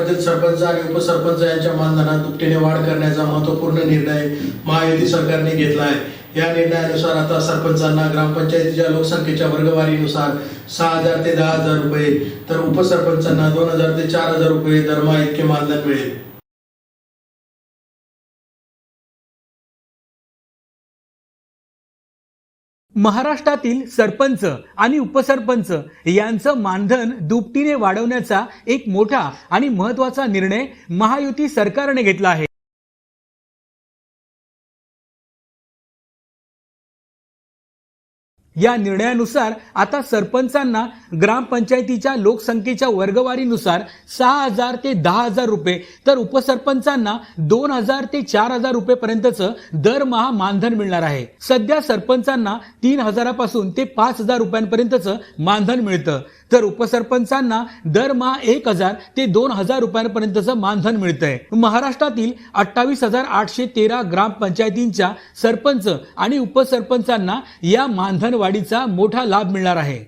राज्यातील सरपंच आणि उपसरपंच यांच्या मानधनात दुपटीने वाढ करण्याचा महत्त्वपूर्ण निर्णय महायुती सरकारने घेतला आहे। या निर्णयानुसार आता सरपंचांना ग्रामपंचायतीच्या लोकसंख्येच्या वर्गवारीनुसार 6,000 ते 10,000 रुपये तर उपसरपंचांना 2,000 ते 4,000 रुपये दरमहा इतके मानधन मिळेल। महाराष्ट्रातील सरपंच आणि उपसरपंच यांचं मानधन दुपटीने वाढवण्याचा एक मोठा आणि महत्त्वाचा निर्णय महायुती सरकारने घेतला आहे। या निर्णयानुसार आता सरपंचांना ग्रामपंचायतीच्या लोकसंख्येच्या वर्गवारीनुसार 6,000 ते 10,000 रुपये तर उपसरपंचांना 2,000 ते 4,000 रुपये पर्यंतचं दरमहा मानधन मिळणार आहे। सध्या सरपंचांना 3,000 पासून ते 5,000 रुपयांपर्यंतचं मानधन मिळतं तर उपसरपंचांना दरमहा 1,000 ते 2,000 रुपयांपर्यंतचं मानधन मिळतंय। महाराष्ट्रातील 28,813 ग्रामपंचायतींच्या सरपंच आणि उपसरपंचांना या मानधन वाढीचा मोठा लाभ मिळणार आहे।